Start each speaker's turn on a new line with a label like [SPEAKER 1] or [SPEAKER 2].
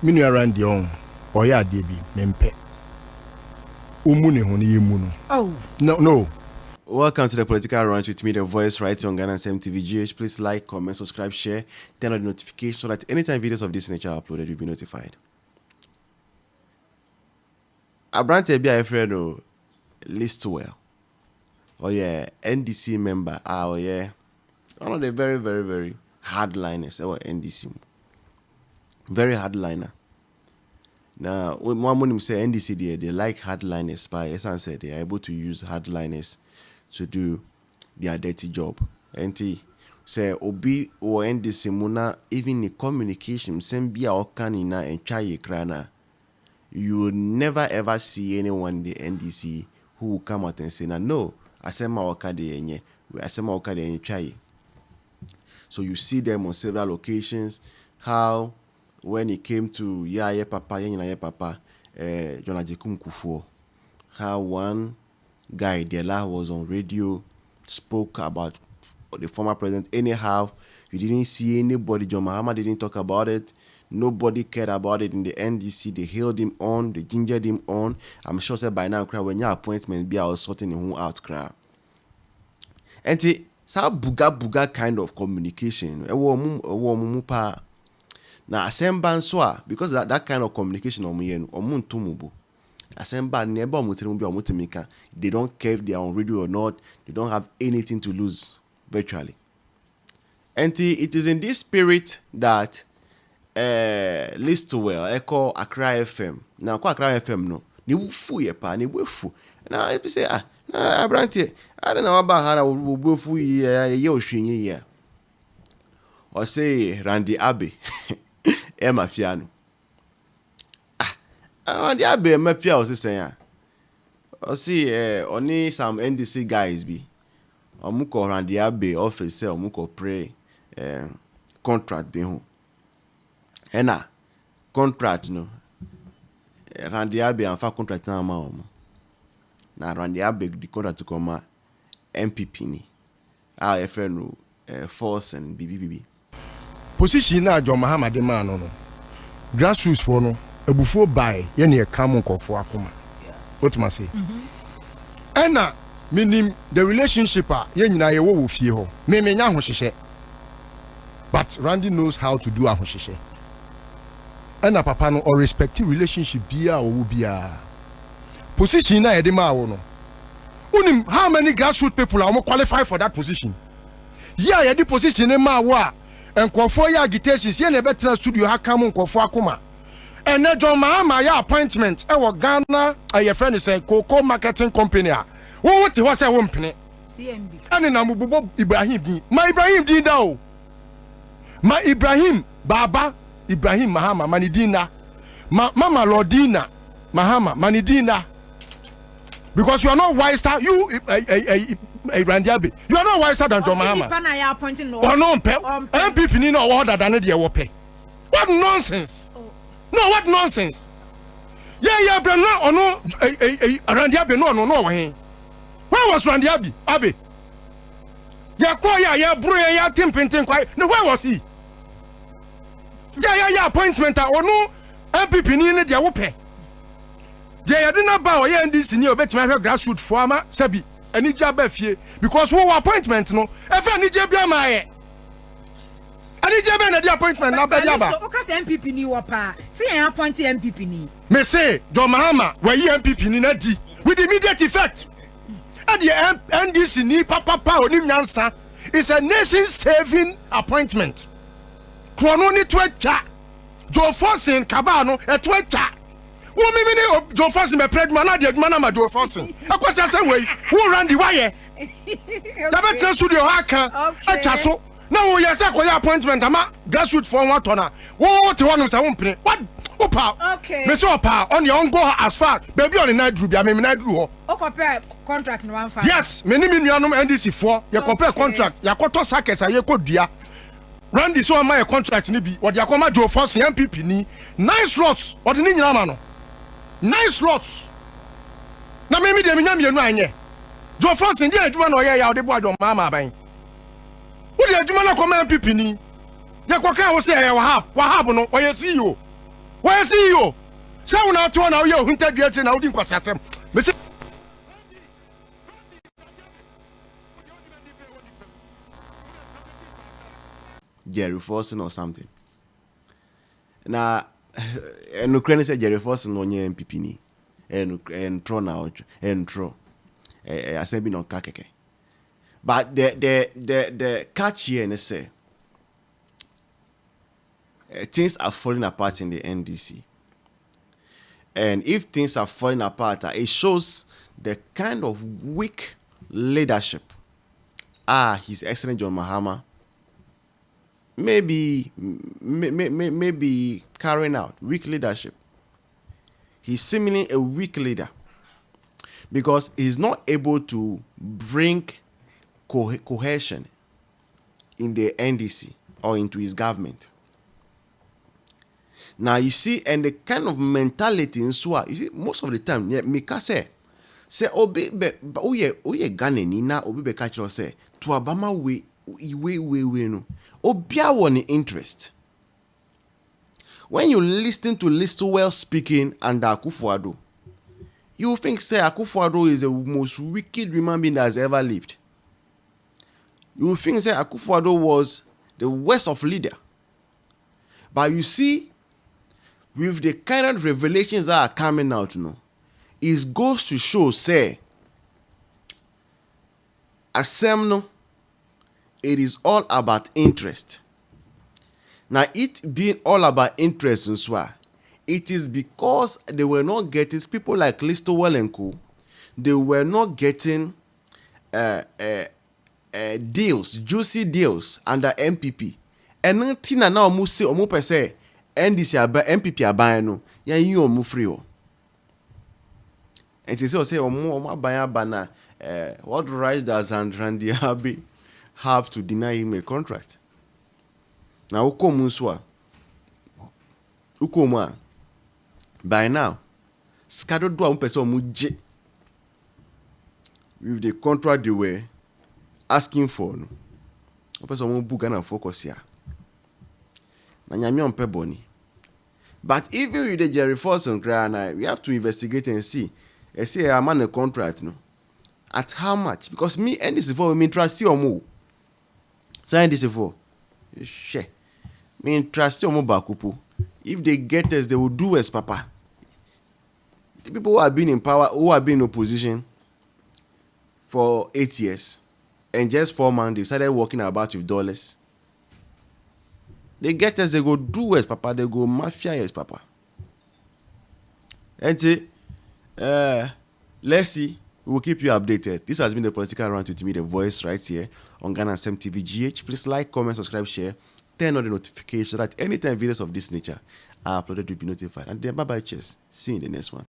[SPEAKER 1] Minu around the on or ya debi mempe. Umune honi yemuno.
[SPEAKER 2] Oh.
[SPEAKER 1] No.
[SPEAKER 3] Welcome to the Political Ranch with me, the voice right on Ghana MTVGH. Please like, comment, subscribe, share, turn on the notification so that anytime videos of this nature are uploaded, you'll be notified. Abrante be a friend Listowell. Oh yeah, NDC member. Oh yeah, one of the very hardliners. Oh NDC, very hardliner. Now, when one say NDC, they like hardliners. By essence, said they are able to use hardliners to do their dirty job. And say obi or NDC muna even the communication same be our canina and chai krana. You will never ever see anyone in the NDC who will come out and say, no, I send my wakade chai. So you see them on several occasions. How when it came to papa, Jonah Jekum Kufuor, how one guy Dela was on radio, spoke about the former president. Anyhow, you didn't see anybody. John Mahama didn't talk about it. Nobody cared about it in the NDC. They hailed him on, they gingered him on. I'm sure that by now, when your appointment be out sorting him out, crowd. And it's a buga kind of communication. Now, asemba so because that kind of communication they don't care if they are on radio or not. They don't have anything to lose virtually. And it is in this spirit that Listowell echo Accra FM. Now, Accra FM no. Ni wufu ye pa, ni wufu. Now, if you say Abrante, I don't know about how we wufu ye oshwinye ye. Or say Randy Abbey. Emma Fiano. Randy Abbey mafia was saying. Or see only some NDC guys be. Omuko Randy Abbey office omuko pray contract be home. Ena contract no Randy Abbey and fa contract na ma na Randy Abbey the contract to come MPP ni friend force and BBB
[SPEAKER 1] position na John Mahama de man no grassroots for no ebufuo buy ye na kam nkofo akoma what ma say ena minim the relationship ye nyina ye wo fie ho me nya ahohyehe but Randy knows how to do ahohyehe. And a papa no or respective relationship bia or bia. Position na edema no. Unim how many grassroots people are more qualified for that position? Yeah, ya di position ma wa and kwafo ya agitations ye na betra studio ha kam kwafo akoma. And na John Mahama ya appointment e wo Ghana your friend is a cocoa marketing company a. Wo what say wo mpene? CMB. Ani na mububo Ibrahim din. Ma Ibrahim din da o. Ma Ibrahim Baba Ibrahim Mahama Manidina Mama Lordina Mahama Manidina because you are not wiser you Randy Abbey you are not wiser than John Mahama or no MPP ni no order than the wope what nonsense no what nonsense yeah but no or no Randy Abbey no where was Randy Abbey ya ko ya bro ya timpintin kwai no where was he yeah appointment or no MPP ni ne dia wo pe dia ya de na ba o ya NDC ni obetima hwe grassroots former sabi ani ja ba fie because wo appointment no e fa ni je bia ma ye ani je be na di appointment na ba dia ba
[SPEAKER 2] o ka se MPP ni wo pa se yan appoint MPP ni
[SPEAKER 1] me say John Mahama we yi MPP ni na di with immediate effect and the NDC ni papa oni nyansa is a nation saving appointment. Krono ni twetwa Joe Forson kabano e twetwa wo mimi Joe Forson be pregnant na de aduma na ma Joe Forson akwasa say wey who Randy why da better studio haka acha so na wo yes akoya appointment ama grassroots for one tona wo te wonu say wo mpene what opa
[SPEAKER 2] okay
[SPEAKER 1] me say opa on your own go as far baby on the night group ya me night group ho
[SPEAKER 2] o compare contract no one
[SPEAKER 1] yes me ni nuanom NDC for you compare contract ya koto sakes aye kodua Randy so my contract ni bi what ya koma Joe Forson MPP ni 9 slots or the ni nyina ma no 9 slots na me de me nya mienu anye Joe Forson dey adwuma na oya ya de bo adwo mama aban wo de adwuma na koma MPP ni ya koka wo say ya wa hab no oya CEO Where see you? Say una to na you hunted the na udin kwasasem. Me say
[SPEAKER 3] Jerry Forson or something. Now, and Ukraine said Jerry Forson on your MPP ni, and throw now, and throw. I said be no kakeke. But the catch here and say things are falling apart in the NDC. And if things are falling apart, it shows the kind of weak leadership His Excellency John Mahama maybe carrying out weak leadership. He's seemingly a weak leader because he's not able to bring cohesion in the NDC or into his government. Now you see, and the kind of mentality in Swa, you see, most of the time, Mika say obi be oye Ghana ni na obi be catch say to Obama we no. Obia won interest. When you listen to Listowell speaking under Akufo-Addo, you think say Akufo-Addo is the most wicked human being that has ever lived. You think say Akufo-Addo was the worst of leader. But you see, with the kind of revelations that are coming out, it goes to show, say, Asemno, it is all about interest. Now, it being all about interest in Swa, it is because they were not getting, people like Listowell and Co., they were not getting deals, juicy deals under MPP. And nothing now almost say, almost say, NDC MPP aban no ya yi omu free o. And they say omu aban bana what rights does Randy Abbey have to deny him a contract? Now ukomu so ukoma by now skado do am person omu je with the contract they were asking for no. Person omu buga na focus here. Na nyame on boni. But even with the Jerry Forson, we have to investigate and see. I say I'm on a contract, at how much? Because me NDC for me trust you more. Say NDC for, share. Me trust you more bakupu. If they get us, they will do as papa. The people who have been in power, who have been in opposition for 8 years, and just 4 months they started walking about with dollars. They get us, they go do as papa, they go mafia as papa. And let's see, we will keep you updated. This has been the Political Round with me, the voice right here on Ghana Sem TV GH. Please like, comment, subscribe, share, turn on the notification so that anytime videos of this nature are uploaded, you'll be notified. And then bye bye, cheers. See you in the next one.